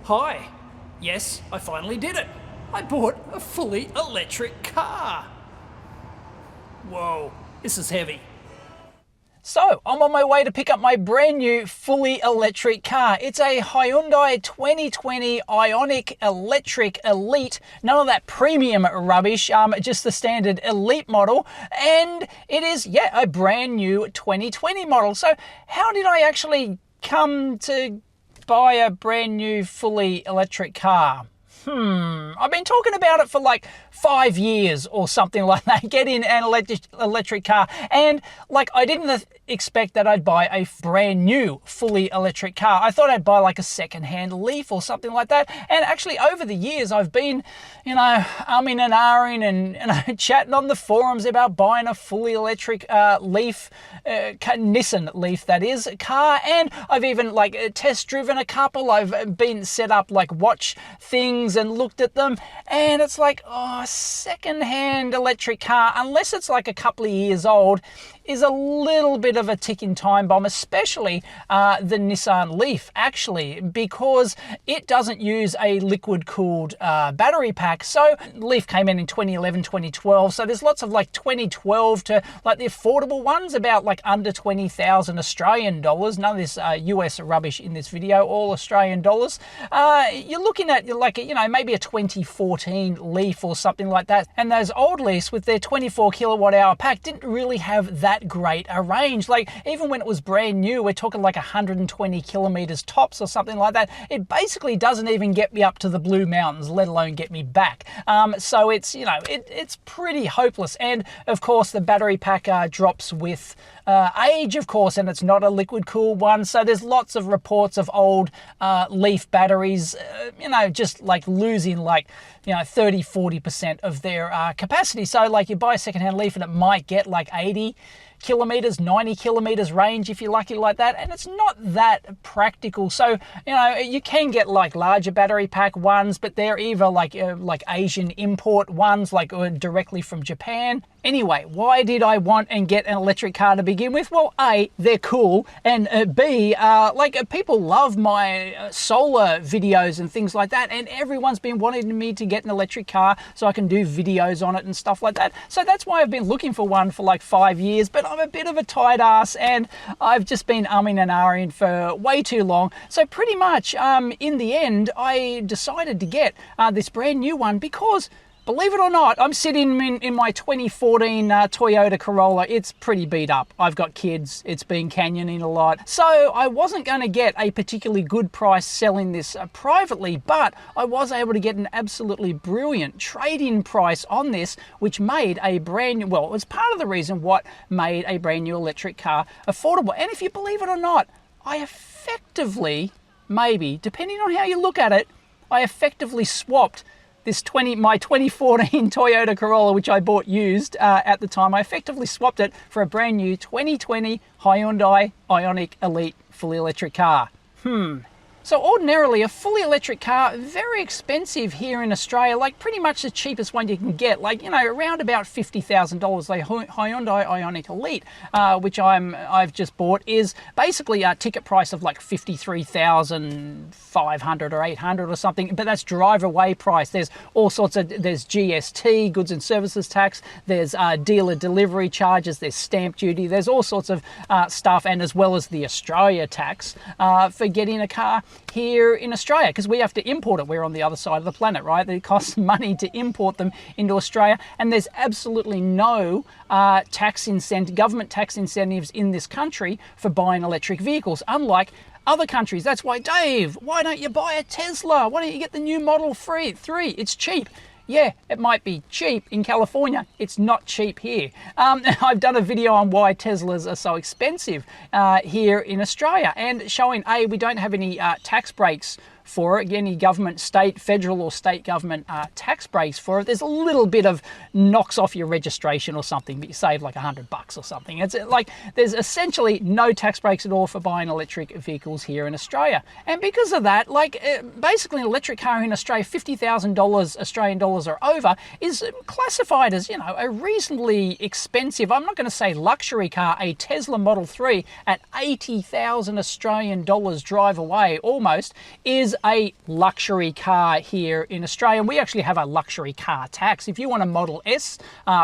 Hi. Yes, I finally did it. I bought a fully electric car. Whoa, this is heavy. So, I'm on my way to pick up my brand new fully electric car. It's a Hyundai 2020 IONIQ Electric Elite. None of that premium rubbish, just the standard Elite model. And it is, yeah, a brand new 2020 model. So, how did I actually come to buy a brand new fully electric car? I've been talking about it for like 5 years or something like that, getting an electric car. And like, I didn't expect that I'd buy a brand new fully electric car. I thought I'd buy like a second-hand Leaf or something like that. And actually over the years, I've been, umming and ahhing and chatting on the forums about buying a fully electric Leaf, Nissan LEAF that is, car. And I've even like test driven a couple. I've been set up like watch things and looked at them, and it's like, oh, second-hand electric car, unless it's like a couple of years old, is a little bit of a ticking time bomb, especially the Nissan LEAF, actually, because it doesn't use a liquid-cooled battery pack. So LEAF came in 2011, 2012, so there's lots of like 2012 to like the affordable ones, about like under 20,000 Australian dollars. None of this US rubbish in this video, all Australian dollars. You're looking at like, maybe a 2014 LEAF or something like that. And those old LEAFs with their 24 kilowatt hour pack didn't really have that great a range. Like, even when it was brand new, we're talking like 120 kilometers tops or something like that. It basically doesn't even get me up to the Blue Mountains, let alone get me back. So it's, it's pretty hopeless. And of course, the battery pack drops with age, of course, and it's not a liquid cooled one. So there's lots of reports of old LEAF batteries, just like losing like, 30-40% of their capacity. So like, you buy a secondhand LEAF and it might get like 80 kilometers, 90 kilometers range if you're lucky like that, and it's not that practical. So you can get like larger battery pack ones, but they're either like Asian import ones, like directly from Japan. Anyway, why did I want and get an electric car to begin with? Well, A, they're cool, and B, people love my solar videos and things like that, and everyone's been wanting me to get an electric car so I can do videos on it and stuff like that. So that's why I've been looking for one for like 5 years, but I'm a bit of a tight ass and I've just been umming and ahhing for way too long. So pretty much in the end, I decided to get this brand new one because, believe it or not, I'm sitting in my 2014 Toyota Corolla. It's pretty beat up. I've got kids. It's been canyoning a lot. So I wasn't going to get a particularly good price selling this privately, but I was able to get an absolutely brilliant trade-in price on this, which made a brand new, well, it was part of the reason what made a brand new electric car affordable. And if you believe it or not, I effectively, maybe, depending on how you look at it, I effectively swapped my 2014 Toyota Corolla, which I bought used at the time. I effectively swapped it for a brand new 2020 Hyundai IONIQ Elite fully electric car. So ordinarily, a fully electric car, very expensive here in Australia, like pretty much the cheapest one you can get, like, around about $50,000. The Hyundai IONIQ Elite, which I've just bought, is basically a ticket price of like $53,500 or $800 or something, but that's drive away price. There's all sorts of, there's GST, goods and services tax, there's dealer delivery charges, there's stamp duty, there's all sorts of stuff, and as well as the Australia tax for getting a car here in Australia, because we have to import it. We're on the other side of the planet, right? It costs money to import them into Australia, and there's absolutely no government tax incentives in this country for buying electric vehicles, unlike other countries. That's why, Dave, why don't you buy a Tesla? Why don't you get the new Model 3? It's cheap. Yeah, it might be cheap in California. It's not cheap here. I've done a video on why Teslas are so expensive here in Australia, and showing, A, we don't have any tax breaks for it, any government, federal or state government tax breaks for it. There's a little bit of knocks off your registration or something, but you save like $100 or something. It's like there's essentially no tax breaks at all for buying electric vehicles here in Australia. And because of that, like basically an electric car in Australia, $50,000 Australian dollars or over, is classified as, a reasonably expensive, I'm not going to say luxury car. A Tesla Model 3 at 80,000 Australian dollars drive away almost is a luxury car here in Australia. We actually have a luxury car tax. If you want a Model S,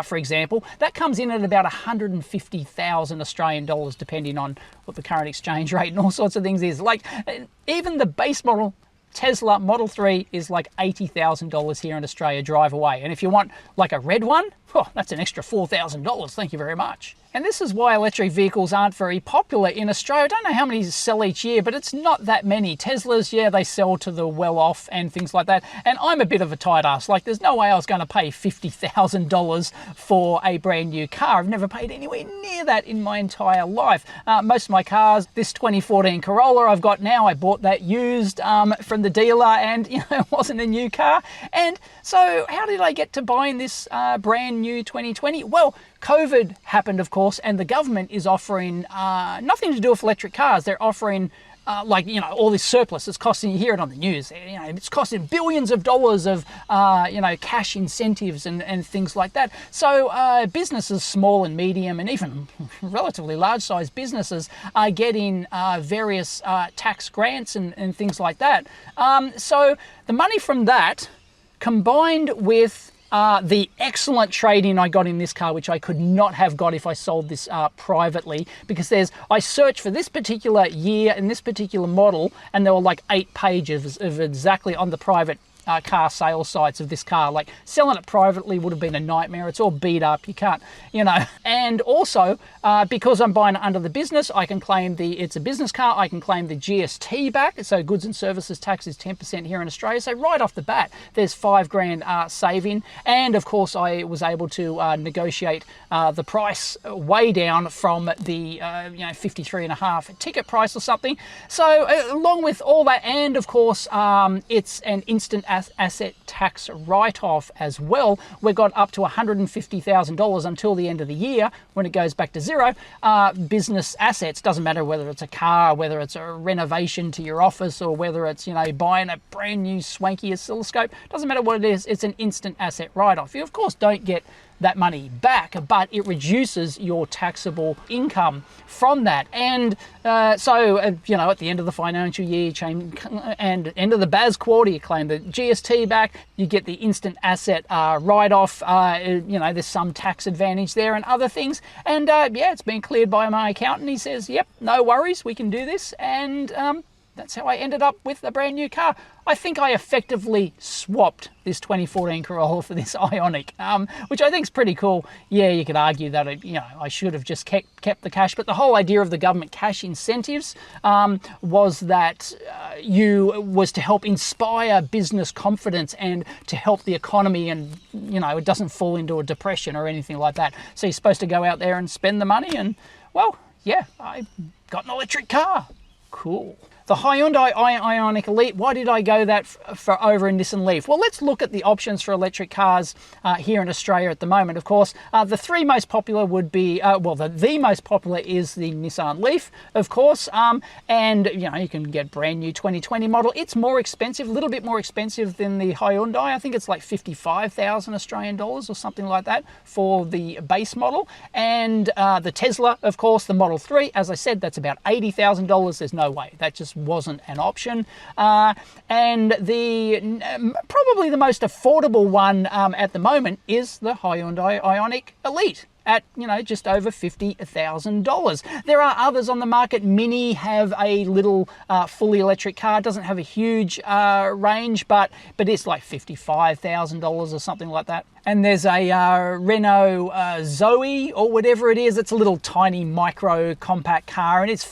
for example, that comes in at about 150,000 Australian dollars, depending on what the current exchange rate and all sorts of things is. Like, even the base model Tesla Model 3 is like $80,000 here in Australia, drive away. And if you want like a red one, oh, that's an extra $4,000. Thank you very much. And this is why electric vehicles aren't very popular in Australia. I don't know how many sell each year, but it's not that many. Teslas, yeah, they sell to the well-off and things like that. And I'm a bit of a tight ass. Like, there's no way I was going to pay $50,000 for a brand new car. I've never paid anywhere near that in my entire life. Most of my cars, this 2014 Corolla I've got now, I bought that used from the dealer, and it wasn't a new car. And so how did I get to buying this brand new 2020? Well, COVID happened, of course, and the government is offering nothing to do with electric cars. They're offering all this surplus. It's costing, you hear it on the news, it's costing billions of dollars of, cash incentives and things like that. So businesses, small and medium and even relatively large sized businesses are getting various tax grants and things like that. So the money from that combined with the excellent trade-in I got in this car, which I could not have got if I sold this privately, because I searched for this particular year and this particular model, and there were like 8 pages of exactly on the private car sales sites of this car. Like, selling it privately would have been a nightmare. It's all beat up. You can't, And also, because I'm buying it under the business, I can claim it's a business car. I can claim the GST back. So goods and services tax is 10% here in Australia. So right off the bat, there's $5,000 saving. And of course, I was able to negotiate the price way down from the 53.5 ticket price or something. So along with all that, and of course, it's an instant asset tax write-off as well. We've got up to $150,000 until the end of the year when it goes back to zero. Business assets, doesn't matter whether it's a car, whether it's a renovation to your office, or whether it's buying a brand new swanky oscilloscope, doesn't matter what it is, it's an instant asset write-off. You of course don't get that money back, but it reduces your taxable income from that. And at the end of the financial year and end of the BAS quarter, you claim the GST back, you get the instant asset write-off, there's some tax advantage there and other things. And it's been cleared by my accountant. He says, yep, no worries, we can do this. And that's how I ended up with a brand new car. I think I effectively swapped this 2014 Corolla for this IONIQ, which I think is pretty cool. Yeah, you could argue that I should have just kept the cash, but the whole idea of the government cash incentives was that was to help inspire business confidence and to help the economy, and it doesn't fall into a depression or anything like that. So you're supposed to go out there and spend the money, and well, yeah, I got an electric car. Cool. The Hyundai IONIQ Elite, why did I go that for over a Nissan LEAF? Well, let's look at the options for electric cars here in Australia at the moment. Of course, the 3 most popular would be, the most popular is the Nissan LEAF, of course, and you can get brand new 2020 model. It's more expensive, a little bit more expensive than the Hyundai. I think it's like 55,000 Australian dollars or something like that for the base model. And the Tesla, of course, the Model 3, as I said, that's about $80,000. There's no way. That just wasn't an option. And probably the most affordable one at the moment is the Hyundai IONIQ Elite at just over $50,000. There are others on the market. Mini have a little fully electric car. It doesn't have a huge range, but it's like $55,000 or something like that. And there's a Renault Zoe or whatever it is. It's a little tiny micro compact car, and it's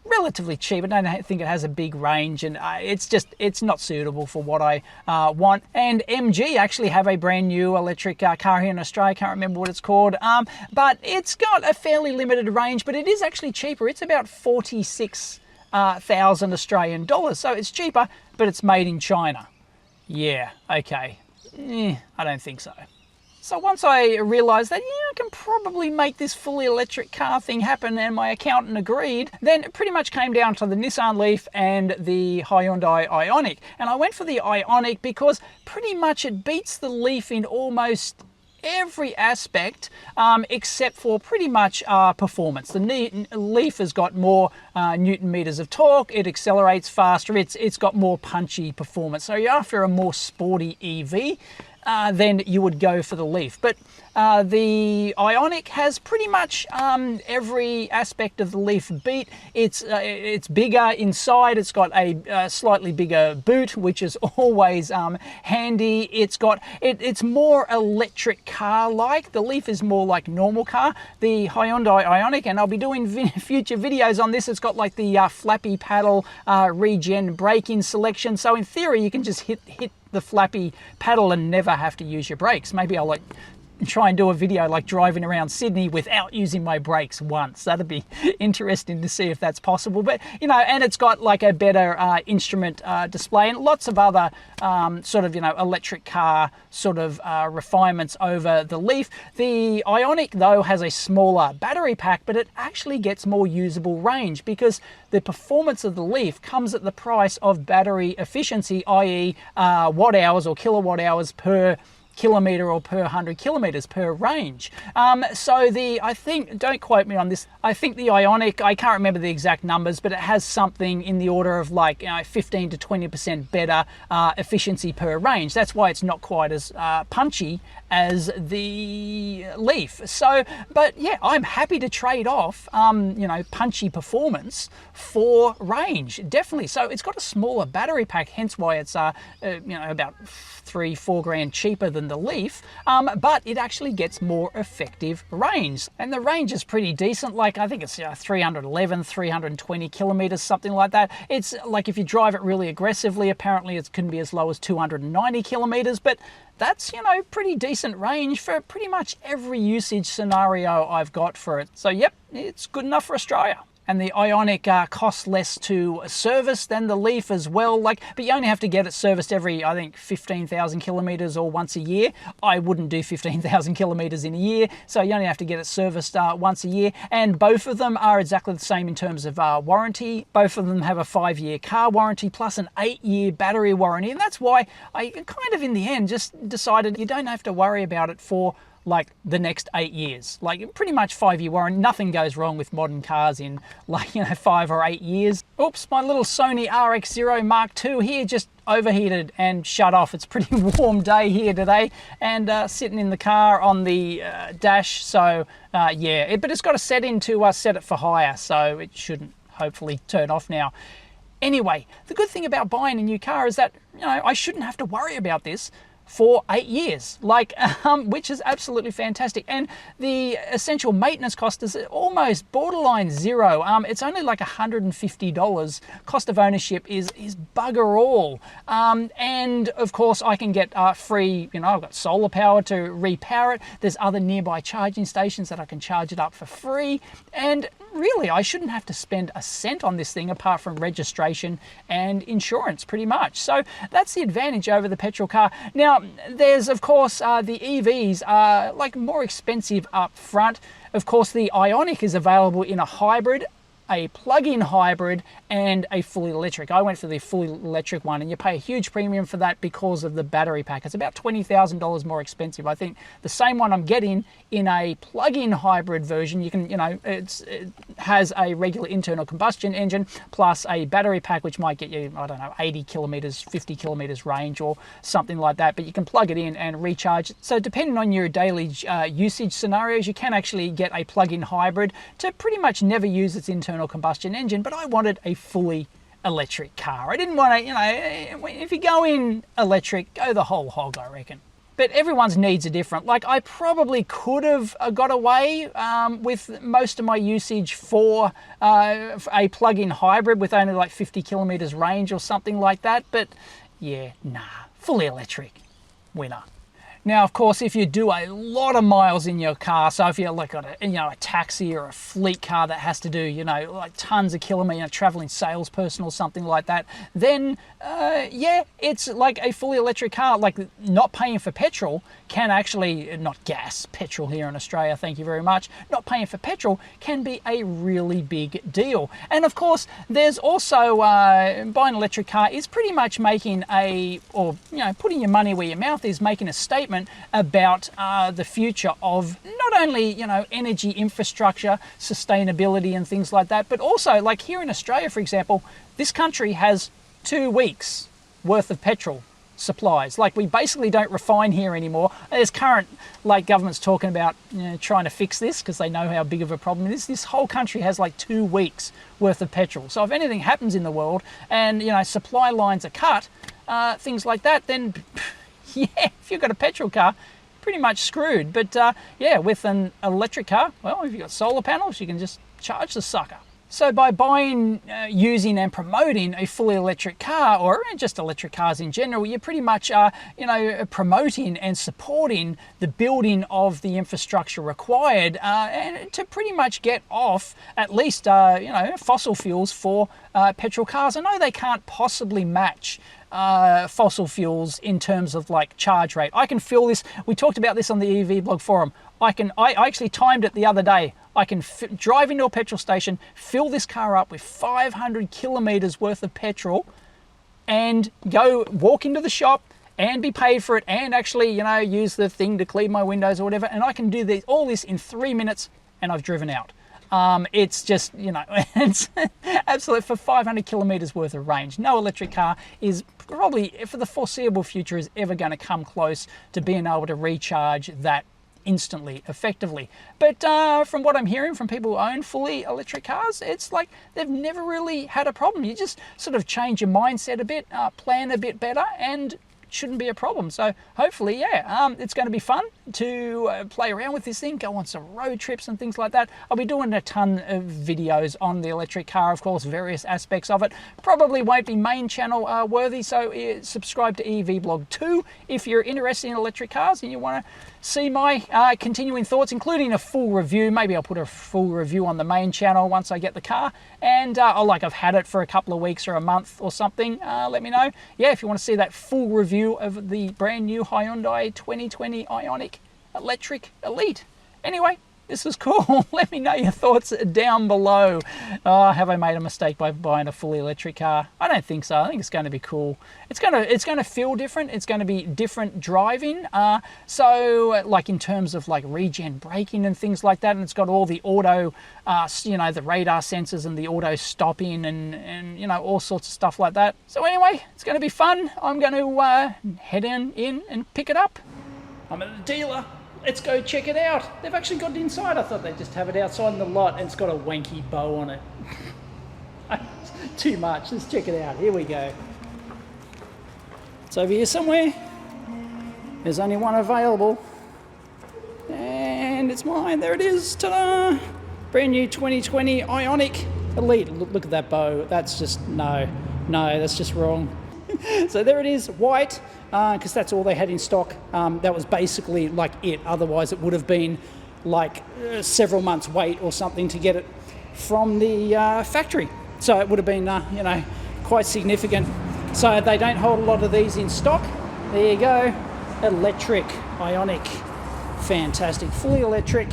relatively cheap. I don't think it has a big range, and it's not suitable for what I want. And MG actually have a brand new electric car here in Australia. I can't remember what it's called, but it's got a fairly limited range, but it is actually cheaper. It's about 46,000 Australian dollars. So it's cheaper, but it's made in China. Yeah, okay. I don't think so. So once I realised that, I can probably make this fully electric car thing happen, and my accountant agreed, then it pretty much came down to the Nissan LEAF and the Hyundai IONIQ. And I went for the IONIQ because pretty much it beats the LEAF in almost every aspect except for pretty much performance. The LEAF has got more Newton meters of torque, it accelerates faster, it's got more punchy performance. So you're after a more sporty EV, then you would go for the LEAF. But the IONIQ has pretty much every aspect of the LEAF beat. It's bigger inside. It's got a slightly bigger boot, which is always handy. It's more electric car-like. The LEAF is more like normal car. The Hyundai IONIQ, and I'll be doing future videos on this, it's got like the flappy paddle regen braking selection. So in theory, you can just hit the flappy paddle and never have to use your brakes. Maybe I'll try and do a video like driving around Sydney without using my brakes once. That'd be interesting to see if that's possible. But you know, and it's got like a better instrument display and lots of other sort of, you know, electric car sort of refinements over the LEAF. The IONIQ though has a smaller battery pack, but it actually gets more usable range because the performance of the LEAF comes at the price of battery efficiency, i.e. watt hours or kilowatt hours per kilometer or per 100 kilometers per range. So I think, don't quote me on this, I think the IONIQ, I can't remember the exact numbers, but it has something in the order of like 15 to 20% better efficiency per range. That's why it's not quite as punchy as the LEAF. So, but yeah, I'm happy to trade off, you know, punchy performance for range, definitely. So it's got a smaller battery pack, hence why it's, you know, about 3-4 grand cheaper than the LEAF, but it actually gets more effective range. And the range is pretty decent, like I think it's 311, 320 kilometers, something like that. It's like if you drive it really aggressively, apparently it can be as low as 290 kilometers, but that's, you know, pretty decent range for pretty much every usage scenario I've got for it. So yep, it's good enough for Australia. And the IONIQ costs less to service than the LEAF as well. But you only have to get it serviced every, I think, 15,000 kilometers or once a year. I wouldn't do 15,000 kilometers in a year, so you only have to get it serviced once a year. And both of them are exactly the same in terms of warranty. Both of them have a 5-year car warranty plus an 8-year battery warranty. And that's why I kind of, in the end, just decided you don't have to worry about it for like the next 8 years. Like pretty much 5-year warranty. Nothing goes wrong with modern cars in 5 or 8 years. Oops, my little Sony RX0 Mark II here just overheated and shut off. It's a pretty warm day here today and sitting in the car on the dash. So yeah, but it's got a setting to set it for higher, so it shouldn't hopefully turn off now. Anyway, the good thing about buying a new car is that, you know, I shouldn't have to worry about this for 8 years, which is absolutely fantastic. And the essential maintenance cost is almost borderline zero. It's only like $150. Cost of ownership is bugger all. And of course I can get free, you know, I've got solar power to repower it. There's other nearby charging stations that I can charge it up for free. And really, I shouldn't have to spend a cent on this thing apart from registration and insurance, pretty much. So that's the advantage over the petrol car. Now, there's, of course, the EVs are like more expensive up front. Of course, the IONIQ is available in a hybrid, a plug-in hybrid, and a fully electric. I went for the fully electric one, and you pay a huge premium for that because of the battery pack. It's about $20,000 more expensive. I think the same one I'm getting in a plug-in hybrid version, you can, you know, it has a regular internal combustion engine plus a battery pack, which might get you, I don't know, 80 kilometers, 50 kilometers range or something like that, but you can plug it in and recharge. So depending on your daily usage scenarios, you can actually get a plug-in hybrid to pretty much never use its internal combustion engine, but I wanted a fully electric car. I didn't want to, you know, if you go in electric, go the whole hog, I reckon. But everyone's needs are different. Like I probably could have got away with most of my usage for a plug-in hybrid with only like 50 kilometers range or something like that. But yeah, nah, fully electric, winner. Now, of course, if you do a lot of miles in your car, so if you're like got a, you know, a taxi or a fleet car that has to do, you know, like tons of kilometers, you know, traveling salesperson or something like that, then yeah, it's like a fully electric car. Like not paying for petrol can actually, not gas, petrol here in Australia, thank you very much, not paying for petrol can be a really big deal. And of course, there's also, buying an electric car is pretty much making a, or, you know, putting your money where your mouth is, making a statement excitement about the future of not only, you know, energy infrastructure, sustainability and things like that, but also like here in Australia, for example, this country has 2 weeks worth of petrol supplies. Like, we basically don't refine here anymore. There's current, like, governments talking about, you know, trying to fix this because they know how big of a problem it is. This whole country has like 2 weeks worth of petrol. So if anything happens in the world and, you know, supply lines are cut, things like that, then yeah, if you've got a petrol car, pretty much screwed. But yeah, with an electric car, well, if you've got solar panels, you can just charge the sucker. So by buying, using and promoting a fully electric car, or just electric cars in general, you're pretty much, you know, promoting and supporting the building of the infrastructure required and to pretty much get off at least, you know, fossil fuels for petrol cars. I know they can't possibly match fossil fuels in terms of like charge rate. I can feel this. We talked about this on the EEVblog forum. I actually timed it the other day. I can drive into a petrol station, fill this car up with 500 kilometers worth of petrol, and go walk into the shop and be paid for it, and actually, you know, use the thing to clean my windows or whatever. And I can do all this in 3 minutes, and I've driven out. It's just, you know, it's absolute for 500 kilometers worth of range. No electric car is probably, for the foreseeable future, is ever going to come close to being able to recharge that instantly, effectively. But from what I'm hearing from people who own fully electric cars, it's like they've never really had a problem. You just sort of change your mindset a bit, plan a bit better, and shouldn't be a problem. So hopefully, yeah, it's going to be fun to play around with this thing, go on some road trips and things like that. I'll be doing a ton of videos on the electric car, of course, various aspects of it. Probably won't be main channel worthy, so subscribe to EEVblog 2 if you're interested in electric cars and you want to see my continuing thoughts, including a full review. Maybe I'll put a full review on the main channel once I get the car, and I've had it for a couple of weeks or a month or something. Let me know. Yeah, if you want to see that full review of the brand new Hyundai 2020 IONIQ Electric Elite. Anyway, this was cool. Let me know your thoughts down below. Have I made a mistake by buying a fully electric car? I don't think so. I think it's going to be cool. It's going to feel different. It's going to be different driving. So like in terms of like regen braking and things like that, and it's got all the auto, you know, the radar sensors and the auto stopping and you know, all sorts of stuff like that. So anyway, it's going to be fun. I'm going to head in and pick it up. I'm at the dealer. Let's go check it out. They've actually got it inside. I thought they'd just have it outside in the lot, and it's got a wanky bow on it. Too much. Let's check it out. Here we go. It's over here somewhere. There's only one available. And it's mine. There it is. Ta-da! Brand new 2020 IONIQ Elite. Look at that bow. That's just, no, that's just wrong. So there it is, white, because that's all they had in stock. That was basically like it. Otherwise it would have been like several months wait or something to get it from the factory. So it would have been, you know, quite significant. So they don't hold a lot of these in stock. There you go, electric IONIQ. Fantastic, fully electric,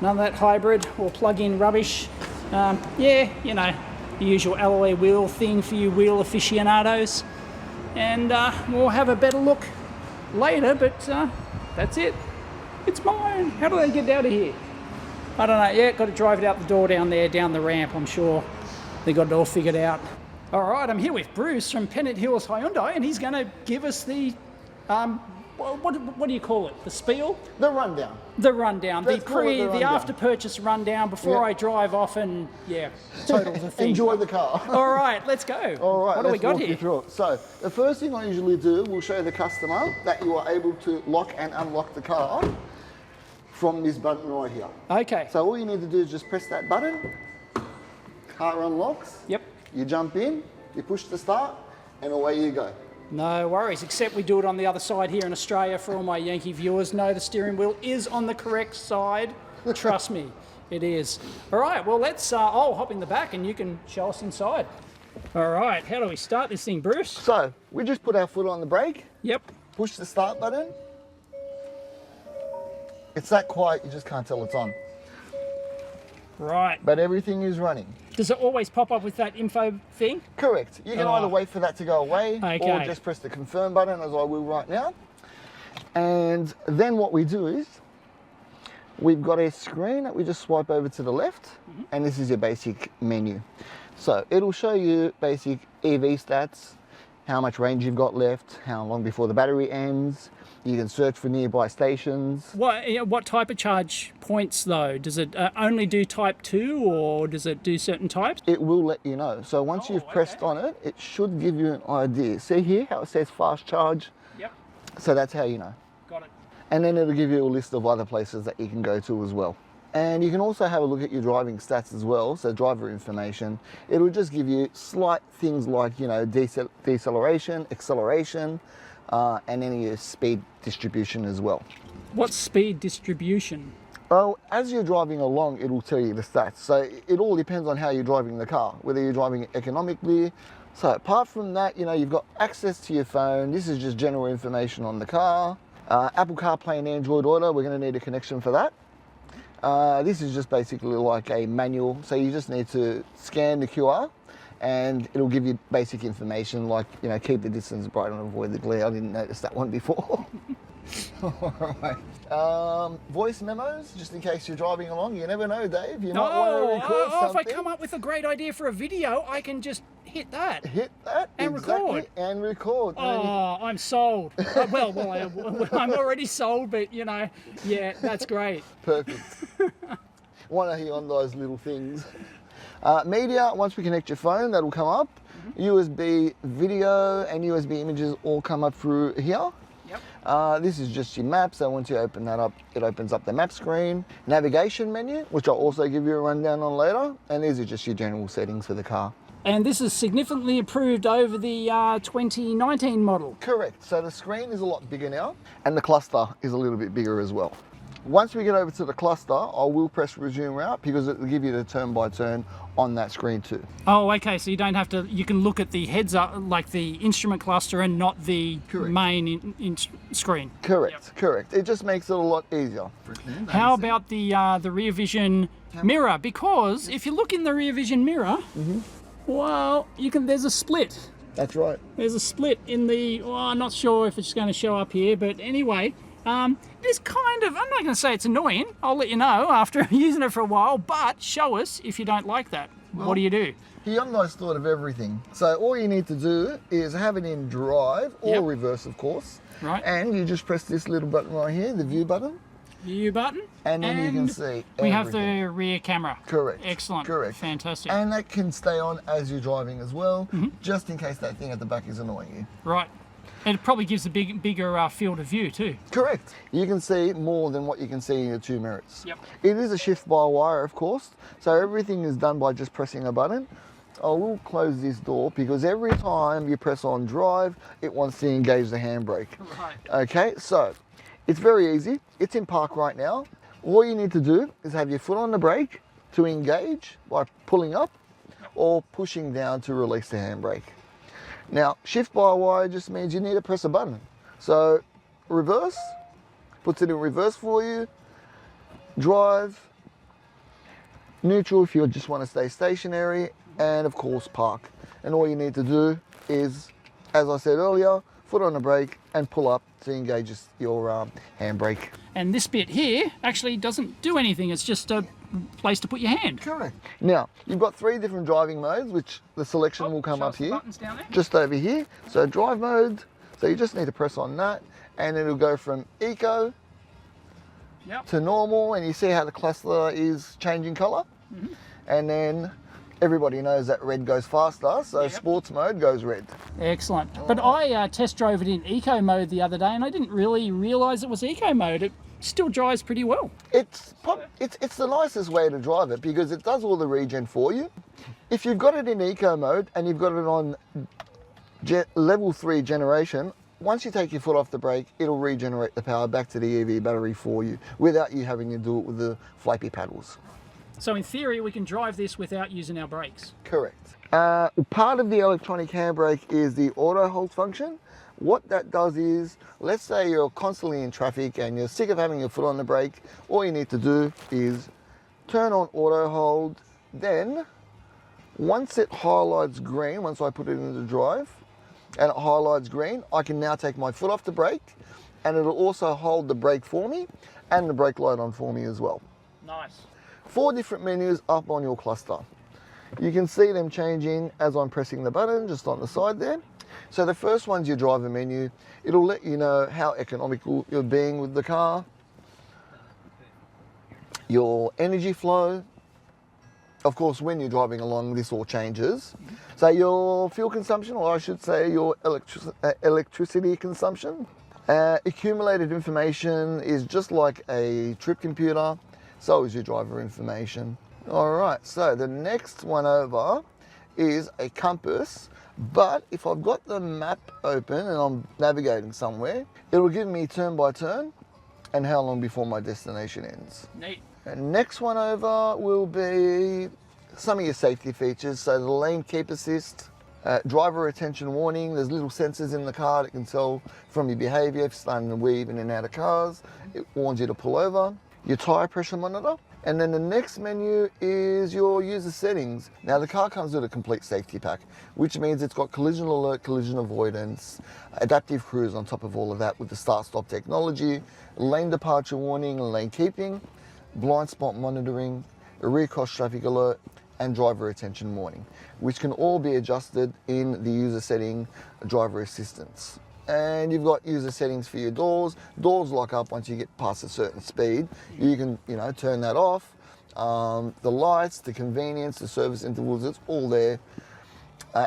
none of that hybrid or plug-in rubbish. Yeah, you know, the usual alloy wheel thing for you wheel aficionados. And we'll have a better look later, but that's it. It's mine. How do they get out of here? I don't know. Yeah, got to drive it out the door down there, down the ramp. I'm sure they got it all figured out. All right, I'm here with Bruce from Pennant Hills Hyundai, and he's going to give us the what do you call it? The spiel? The rundown. The rundown. Let's call it the rundown. The after-purchase rundown before I drive off and, yeah, total the thing. Enjoy the car. All right, let's go. All right, what do we got here? So, the first thing I usually do, we'll show the customer that you are able to lock and unlock the car from this button right here. Okay. So all you need to do is just press that button, car unlocks. Yep. You jump in, you push the start, and away you go. No worries, except we do it on the other side here in Australia for all my Yankee viewers. No, the steering wheel is on the correct side. Trust me, it is. All right, well, let's, I'll hop in the back and you can show us inside. All right, how do we start this thing, Bruce? So, we just put our foot on the brake. Yep. Push the start button. It's that quiet, you just can't tell it's on. Right. But everything is running. Does it always pop up with that info thing? Correct. You can either wait for that to go away or just press the confirm button, as I will right now. And then what we do is, we've got a screen that we just swipe over to the left, and this is your basic menu. So it'll show you basic EV stats, how much range you've got left, how long before the battery ends. You can search for nearby stations. What type of charge points though? Does it only do type 2 or does it do certain types? It will let you know. So once you've pressed on it, it should give you an idea. See here how it says fast charge? Yep. So that's how you know. Got it. And then it'll give you a list of other places that you can go to as well. And you can also have a look at your driving stats as well, so driver information. It'll just give you slight things like, you know, deceleration, acceleration, and then your speed distribution as well. What's speed distribution? Well, as you're driving along, it'll tell you the stats. So it all depends on how you're driving the car, whether you're driving it economically. So apart from that, you know, you've got access to your phone. This is just general information on the car. Apple CarPlay and Android Auto, we're going to need a connection for that. This is just basically like a manual, so you just need to scan the QR and it'll give you basic information like, you know, keep the distance bright and avoid the glare. I didn't notice that one before. Alright. Voice memos, just in case you're driving along. You never know, Dave. You might want to record something. If I come up with a great idea for a video, I can just hit that. Hit that and exactly, record. And record. Oh, I'm sold. I'm already sold, but you know, yeah, that's great. Perfect. One of Hyundai's little things. Media, once we connect your phone, that'll come up. USB video and USB images all come up through here. Yep. This is just your map, so once you open that up, it opens up the map screen. Navigation menu, which I'll also give you a rundown on later, and these are just your general settings for the car. And this is significantly improved over the 2019 model. Correct, so the screen is a lot bigger now, and the cluster is a little bit bigger as well. Once we get over to the cluster, I will press resume route because it will give you the turn by turn on that screen too. Oh, okay, so you don't have to, you can look at the heads up, like the instrument cluster and not the main screen. Correct, yep. Correct. It just makes it a lot easier. How about the rear vision mirror? Because if you look in the rear vision mirror, well, there's a split. That's right. There's a split in the, well, I'm not sure if it's going to show up here, but anyway, it's kind of, I'm not going to say it's annoying. I'll let you know after using it for a while, but show us if you don't like that. Well, what do you do? Hyundai's thought of everything. So all you need to do is have it in drive or reverse, of course. Right. And you just press this little button right here, the view button. View button. And then you can see everything. We have the rear camera. Correct. Excellent. Correct. Fantastic. And that can stay on as you're driving as well, just in case that thing at the back is annoying you. Right. And it probably gives a bigger field of view too. Correct. You can see more than what you can see in your two mirrors. Yep. It is a shift by wire, of course, so everything is done by just pressing a button. I will close this door because every time you press on drive, it wants to engage the handbrake. Right. Okay, so it's very easy. It's in park right now. All you need to do is have your foot on the brake to engage by pulling up or pushing down to release the handbrake. Now, shift by wire just means you need to press a button. So, reverse, puts it in reverse for you. Drive, neutral if you just want to stay stationary, and of course park. And all you need to do is, as I said earlier, foot on the brake and pull up to engage your handbrake. And this bit here actually doesn't do anything, it's just a place to put your hand. Correct. Now, you've got 3 different driving modes, which the selection will come up here. Buttons down there. Just over here. So drive mode, so you just need to press on that, and it'll go from eco to normal, and you see how the cluster is changing color. And then everybody knows that red goes faster, so sports mode goes red. Excellent. But I test drove it in eco mode the other day, and I didn't really realize it was eco mode. It still drives pretty well. It's the nicest way to drive it because it does all the regen for you. If you've got it in eco mode and you've got it on level 3 generation, once you take your foot off the brake, it'll regenerate the power back to the EV battery for you without you having to do it with the flappy paddles. So in theory, we can drive this without using our brakes. Correct. Part of the electronic handbrake is the auto hold function. What that does is, let's say you're constantly in traffic and you're sick of having your foot on the brake, all you need to do is turn on auto hold, then once it highlights green, once I put it into drive, and it highlights green, I can now take my foot off the brake, and it'll also hold the brake for me and the brake light on for me as well. Nice. 4 different menus up on your cluster. You can see them changing as I'm pressing the button just on the side there. So the first one's your driver menu. It'll let you know how economical you're being with the car. Your energy flow. Of course, when you're driving along, this all changes. So your fuel consumption, or I should say your electricity consumption. Accumulated information is just like a trip computer, so is your driver information. All right, so the next one over is a compass, but if I've got the map open and I'm navigating somewhere, it'll give me turn by turn and how long before my destination ends. Neat. And next one over will be some of your safety features. So the lane keep assist, driver attention warning. There's little sensors in the car that can tell from your behavior if you're starting to weave in and out of cars. It warns you to pull over. Your tire pressure monitor. And then the next menu is your user settings. Now the car comes with a complete safety pack, which means it's got collision alert, collision avoidance, adaptive cruise on top of all of that with the start-stop technology, lane departure warning, lane keeping, blind spot monitoring, a rear cross traffic alert, and driver attention warning, which can all be adjusted in the user setting driver assistance. And you've got user settings for your doors. Doors lock up once you get past a certain speed. You can, turn that off. The lights, the convenience, the service intervals, it's all there.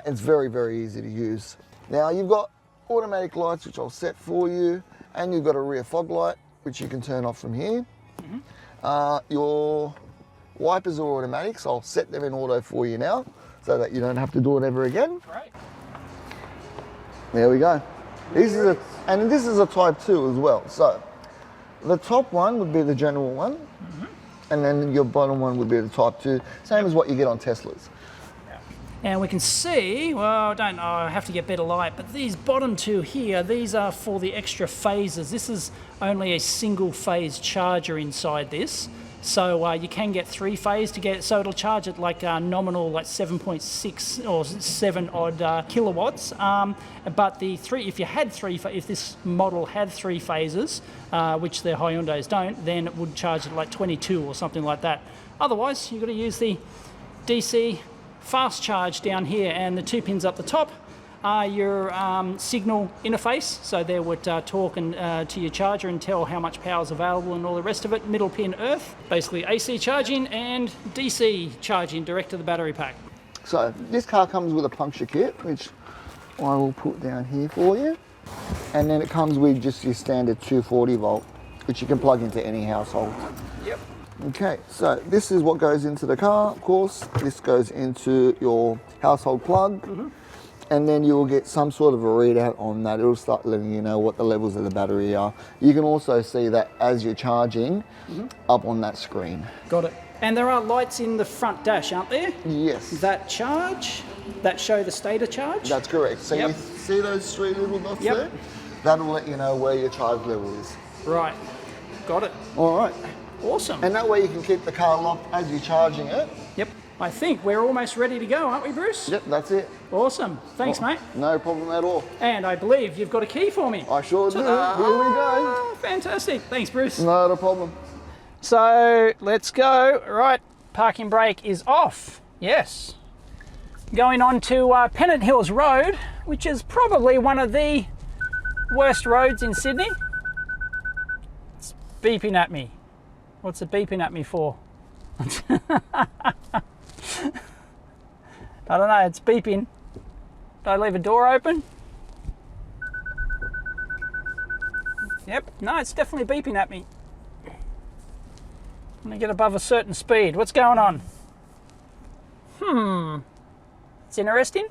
It's very, very easy to use. Now you've got automatic lights, which I'll set for you, and you've got a rear fog light, which you can turn off from here. Your wipers are automatic, so I'll set them in auto for you now, so that you don't have to do it ever again. Great. There we go. This is a Type 2 as well. So the top one would be the general one, and then your bottom one would be the Type 2, same as what you get on Teslas. And we can see, well, I have to get better light, but these bottom two here, these are for the extra phases. This is only a single phase charger inside this. So you can get 3-phase to get, so it'll charge at like nominal, like 7.6 or 7 odd kilowatts. But the if this model had 3 phases, which the Hyundais don't, then it would charge at like 22 or something like that. Otherwise, you've got to use the DC fast charge down here, and the 2 pins up the top are your signal interface, so they would talk to your charger and tell how much power is available and all the rest of it. Middle pin earth, basically AC charging and DC charging direct to the battery pack. So this car comes with a puncture kit, which I will put down here for you. And then it comes with just your standard 240 volt, which you can plug into any household. Yep. Okay, so this is what goes into the car, of course. This goes into your household plug. And then you'll get some sort of a readout on that. It'll start letting you know what the levels of the battery are. You can also see that as you're charging up on that screen. Got it. And there are lights in the front dash, aren't there? Yes. That show the state of charge? That's correct. So Yep. you see those 3 little dots Yep. there? That'll let you know where your charge level is. Right. Got it. All right. Awesome. And that way you can keep the car locked as you're charging it. Yep. I think we're almost ready to go, aren't we, Bruce? Yep, that's it. Awesome. Thanks, mate. No problem at all. And I believe you've got a key for me. I sure do. Here we go. Fantastic. Thanks, Bruce. Not a problem. So let's go. Right, parking brake is off. Yes. Going on to Pennant Hills Road, which is probably one of the worst roads in Sydney. It's beeping at me. What's it beeping at me for? I don't know, it's beeping. Did I leave a door open? Yep, no, it's definitely beeping at me. I'm gonna get above a certain speed. What's going on? It's interesting.